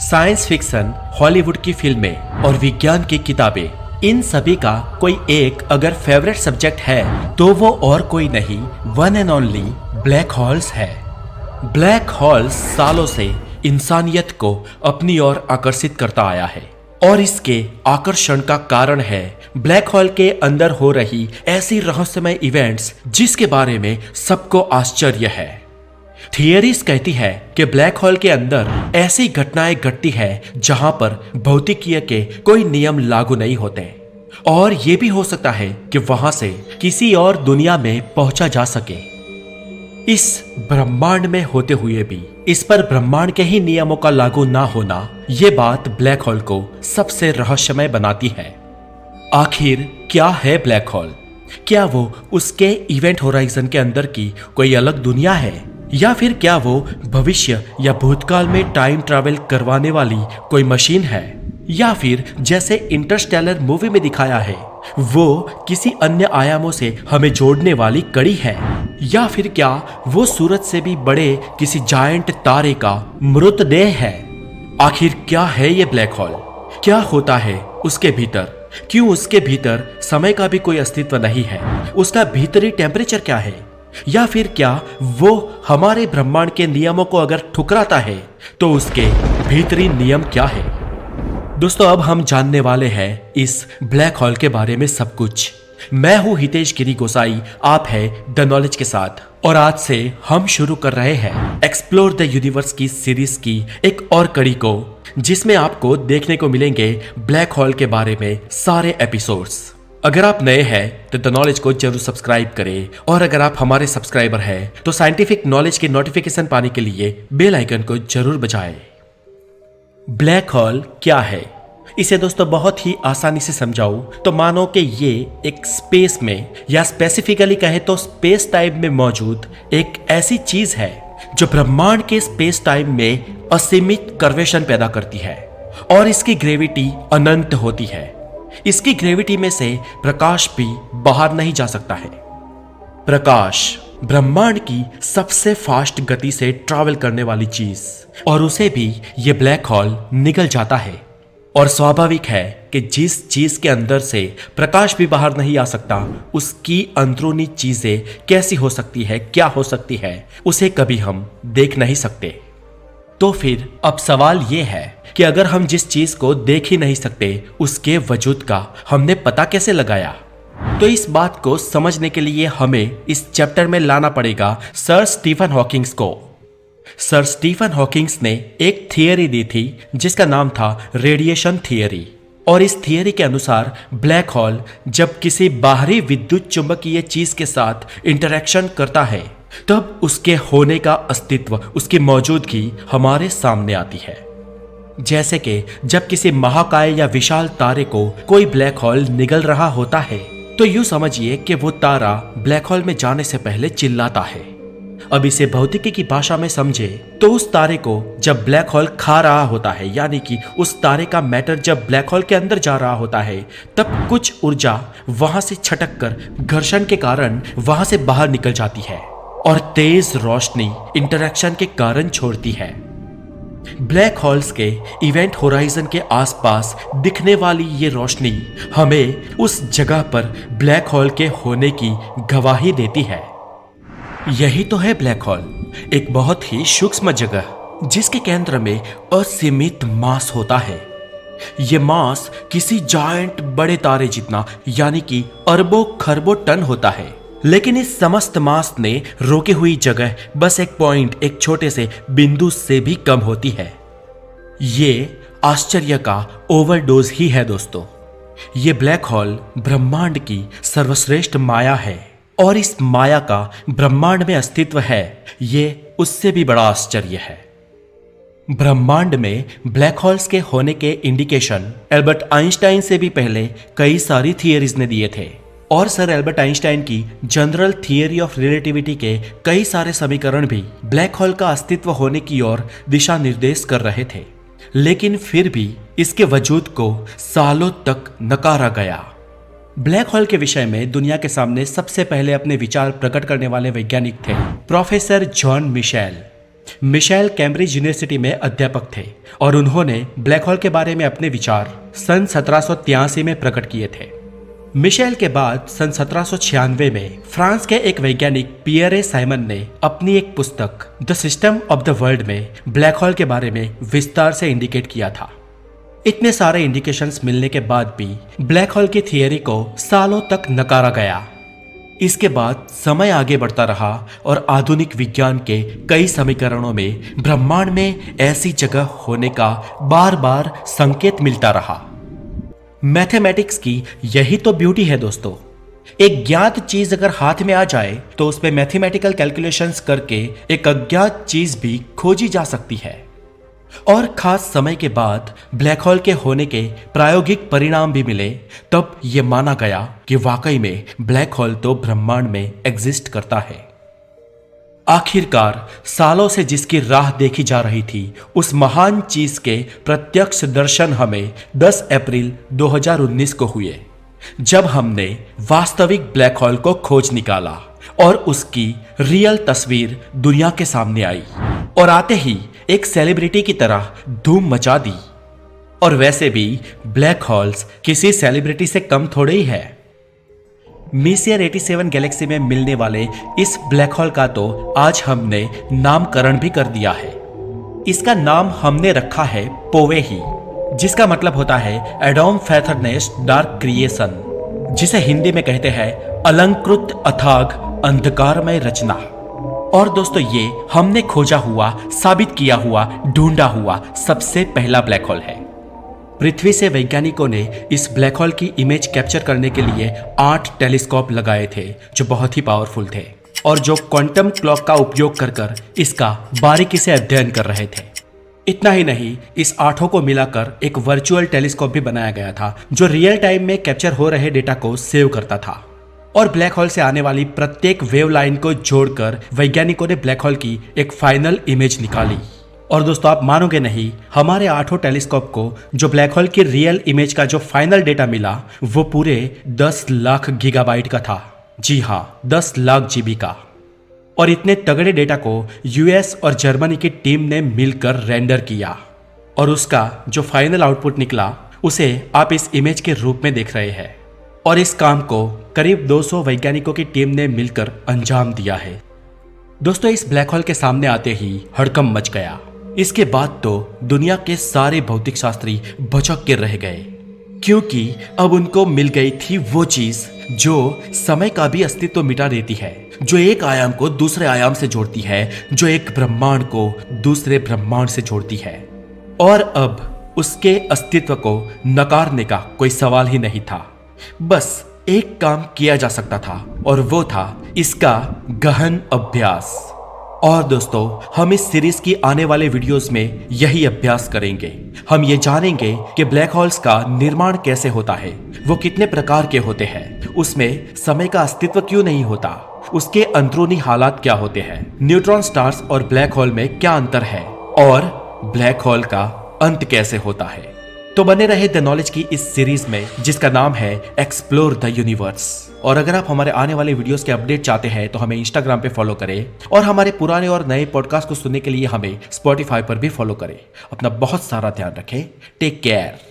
Science fiction, Hollywood की फिल्में और विज्ञान की किताबें, इन सभी का कोई एक अगर फेवरेट सब्जेक्ट है तो वो और कोई नहीं, one and only black holes है। ब्लैक होल्स सालों से इंसानियत को अपनी ओर आकर्षित करता आया है और इसके आकर्षण का कारण है ब्लैक होल के अंदर हो रही ऐसी रहस्यमय इवेंट्स जिसके बारे में सबको आश्चर्य है। थियरीज कहती है कि ब्लैक होल के अंदर ऐसी घटनाएं घटती है जहां पर भौतिकीय के कोई नियम लागू नहीं होते और ये भी हो सकता है कि वहां से किसी और दुनिया में पहुंचा जा सके। इस ब्रह्मांड में होते हुए भी इस पर ब्रह्मांड के ही नियमों का लागू ना होना, ये बात ब्लैक होल को सबसे रहस्यमय बनाती है। आखिर क्या है ब्लैक होल? क्या वो उसके इवेंट होराइजन के अंदर की कोई अलग दुनिया है, या फिर क्या वो भविष्य या भूतकाल में टाइम ट्रैवल करवाने वाली कोई मशीन है, या फिर जैसे इंटरस्टेलर मूवी में दिखाया है वो किसी अन्य आयामों से हमें जोड़ने वाली कड़ी है, या फिर क्या वो सूरज से भी बड़े किसी जायंट तारे का मृतदेह है। आखिर क्या है ये ब्लैक होल? क्या होता है उसके भीतर? क्यों उसके भीतर समय का भी कोई अस्तित्व नहीं है? उसका भीतरी टेम्परेचर क्या है? या फिर क्या वो हमारे ब्रह्मांड के नियमों को अगर ठुकराता है तो उसके भीतरी नियम क्या है? दोस्तों, अब हम जानने वाले हैं इस ब्लैक होल के बारे में सब कुछ। मैं हूं हितेश गिरी गोसाई, आप है द नॉलेज के साथ, और आज से हम शुरू कर रहे हैं एक्सप्लोर द यूनिवर्स की सीरीज की एक और कड़ी को, जिसमें आपको देखने को मिलेंगे ब्लैक होल के बारे में सारे एपिसोड्स। अगर आप नए हैं तो द नॉलेज को जरूर सब्सक्राइब करें, और अगर आप हमारे सब्सक्राइबर हैं तो साइंटिफिक नॉलेज की नोटिफिकेशन पाने के लिए बेल आइकन को जरूर बजाएं। ब्लैक होल क्या है? इसे दोस्तों बहुत ही आसानी से समझाऊं तो मानो कि ये एक स्पेस में, या स्पेसिफिकली कहे तो स्पेस टाइम में मौजूद एक ऐसी चीज है जो ब्रह्मांड के स्पेस टाइम में असीमित कर्वेशन पैदा करती है और इसकी ग्रेविटी अनंत होती है। इसकी ग्रेविटी में से प्रकाश भी बाहर नहीं जा सकता है। प्रकाश ब्रह्मांड की सबसे फास्ट गति से ट्रैवल करने वाली चीज, और उसे भी ये ब्लैक होल निगल जाता है। और स्वाभाविक है कि जिस चीज के अंदर से प्रकाश भी बाहर नहीं आ सकता, उसकी अंदरूनी चीजें कैसी हो सकती है, क्या हो सकती है, उसे कभी हम देख नहीं सकते। तो फिर अब सवाल यह है कि अगर हम जिस चीज को देख ही नहीं सकते उसके वजूद का हमने पता कैसे लगाया? तो इस बात को समझने के लिए हमें इस चैप्टर में लाना पड़ेगा सर स्टीफन हॉकिंग्स को। सर स्टीफन हॉकिंग्स ने एक थियरी दी थी जिसका नाम था रेडिएशन थियरी, और इस थियरी के अनुसार ब्लैक होल जब किसी बाहरी विद्युत चुंबकीय चीज के साथ इंटरेक्शन करता है तब उसके होने का अस्तित्व, उसकी मौजूदगी हमारे सामने आती है। जैसे कि जब किसी महाकाय या विशाल तारे को कोई ब्लैक होल निगल रहा होता है तो यूं समझिए कि वो तारा ब्लैक होल में जाने से पहले चिल्लाता है। अब इसे भौतिकी की भाषा में समझे तो उस तारे को जब ब्लैक होल खा रहा होता है, यानी कि उस तारे का मैटर जब ब्लैक होल के अंदर जा रहा होता है, तब कुछ ऊर्जा वहां से छटक कर घर्षण के कारण वहां से बाहर निकल जाती है और तेज रोशनी इंटरेक्शन के कारण छोड़ती है। ब्लैक होल्स के इवेंट होराइजन के आसपास दिखने वाली ये रोशनी हमें उस जगह पर ब्लैक होल के होने की गवाही देती है। यही तो है ब्लैक होल, एक बहुत ही सूक्ष्म जगह जिसके केंद्र में असीमित मास होता है। ये मास किसी जायंट बड़े तारे जितना, यानी कि अरबों खरबों टन होता है, लेकिन इस समस्त मास ने रोकी हुई जगह बस एक पॉइंट, एक छोटे से बिंदु से भी कम होती है। ये आश्चर्य का ओवरडोज ही है दोस्तों। ये ब्लैक होल ब्रह्मांड की सर्वश्रेष्ठ माया है, और इस माया का ब्रह्मांड में अस्तित्व है, ये उससे भी बड़ा आश्चर्य है। ब्रह्मांड में ब्लैक होल्स के होने के इंडिकेशन एल्बर्ट आइंस्टाइन से भी पहले कई सारी थियरीज ने दिए थे, और सर एल्बर्ट आइंस्टाइन की जनरल थियरी ऑफ रिलेटिविटी के कई सारे समीकरण भी ब्लैक होल का अस्तित्व होने की ओर दिशा निर्देश कर रहे थे, लेकिन फिर भी इसके वजूद को सालों तक नकारा गया। ब्लैक होल के विषय में दुनिया के सामने सबसे पहले अपने विचार प्रकट करने वाले वैज्ञानिक थे professor John Michell. Michell Cambridge university में अध्यापक थे और उन्होंने ब्लैक होल के बारे में अपने विचार सन 1783 में प्रकट किए थे। मिशेल के बाद सन 1796 में फ्रांस के एक वैज्ञानिक पियरे साइमन ने अपनी एक पुस्तक the system of the world में ब्लैक होल के बारे में विस्तार से इंडिकेट किया था। इतने सारे इंडिकेशंस मिलने के बाद भी ब्लैक होल की थियरी को सालों तक नकारा गया। इसके बाद समय आगे बढ़ता रहा और आधुनिक विज्ञान के कई समीकरणों में ब्रह्मांड में ऐसी जगह होने का बार बार संकेत मिलता रहा। मैथमेटिक्स की यही तो ब्यूटी है दोस्तों। एक ज्ञात चीज अगर हाथ में आ जाए तो उस पे मैथमेटिकल कैलकुलेशंस करके एक अज्ञात चीज भी खोजी जा सकती है। और खास समय के बाद ब्लैक होल के होने के प्रायोगिक परिणाम भी मिले, तब यह माना गया कि वाकई में ब्लैक होल तो ब्रह्मांड में एग्जिस्ट करता है। आखिरकार सालों से जिसकी राह देखी जा रही थी, उस महान चीज के प्रत्यक्ष दर्शन हमें 10 अप्रैल 2019 को हुए, जब हमने वास्तविक ब्लैक होल को खोज निकाला और उसकी रियल तस्वीर दुनिया के सामने आई और आते ही एक सेलिब्रिटी की तरह धूम मचा दी। और वैसे भी ब्लैक होल्स किसी सेलिब्रिटी से कम थोड़े ही है। मीसियर 87 गैलेक्सी में मिलने वाले इस ब्लैक होल का तो आज हमने नामकरण भी कर दिया है। इसका नाम हमने रखा है पोवेही, जिसका मतलब होता है एडोम फैथरनेस डार्क क्रिएशन, जिसे हिंदी में कहते हैं अलंकृत अथाग अंधकारमय रचना। और दोस्तों ये हमने खोजा हुआ, साबित किया हुआ, ढूंढा हुआ सबसे पहला ब्लैक होल है। पृथ्वी से वैज्ञानिकों ने इस ब्लैक होल की इमेज कैप्चर करने के लिए 8 टेलीस्कोप लगाए थे, जो बहुत ही पावरफुल थे और जो क्वांटम क्लॉक का उपयोग कर इसका बारीकी से अध्ययन कर रहे थे। इतना ही नहीं, इस 8 को मिलाकर एक वर्चुअल टेलीस्कोप भी बनाया गया था, जो रियल टाइम में कैप्चर हो रहे डेटा को सेव करता था। और ब्लैक होल से आने वाली प्रत्येक वेव लाइन को जोड़कर वैज्ञानिकों ने ब्लैक होल की एक फाइनल इमेज निकाली। और दोस्तों आप मानोगे नहीं, हमारे 8 टेलीस्कोप को जो ब्लैक होल की रियल इमेज का जो फाइनल डेटा मिला, वो पूरे 10 लाख गीगाबाइट का था। जी हाँ, 10 लाख जीबी का। और इतने तगड़े डेटा को यूएस और जर्मनी की टीम ने मिलकर रेंडर किया और उसका जो फाइनल आउटपुट निकला, उसे आप इस इमेज के रूप में देख रहे हैं। और इस काम को करीब 200 वैज्ञानिकों की टीम ने मिलकर अंजाम दिया है। दोस्तों इस ब्लैक होल के सामने आते ही हड़कंप मच गया। इसके बाद तो दुनिया के सारे भौतिक शास्त्री भौचक के रह गए, क्योंकि अब उनको मिल गई थी वो चीज जो समय का भी अस्तित्व मिटा देती है, जो एक आयाम को दूसरे आयाम से जोड़ती है, जो एक ब्रह्मांड को दूसरे ब्रह्मांड से जोड़ती है। और अब उसके अस्तित्व को नकारने का कोई सवाल ही नहीं था। बस एक काम किया जा सकता था और वो था इसका गहन अभ्यास। और दोस्तों हम इस सीरीज की आने वाले वीडियोस में यही अभ्यास करेंगे। हम ये जानेंगे कि ब्लैक होल्स का निर्माण कैसे होता है, वो कितने प्रकार के होते हैं, उसमें समय का अस्तित्व क्यों नहीं होता, उसके अंदरूनी हालात क्या होते हैं, न्यूट्रॉन स्टार्स और ब्लैक होल में क्या अंतर है, और ब्लैक होल का अंत कैसे होता है। तो बने रहे द नॉलेज की इस सीरीज में, जिसका नाम है एक्सप्लोर द यूनिवर्स। और अगर आप हमारे आने वाले वीडियोस के अपडेट चाहते हैं तो हमें इंस्टाग्राम पे फॉलो करें और हमारे पुराने और नए पॉडकास्ट को सुनने के लिए हमें स्पॉटिफाई पर भी फॉलो करें। अपना बहुत सारा ध्यान रखें। Take care.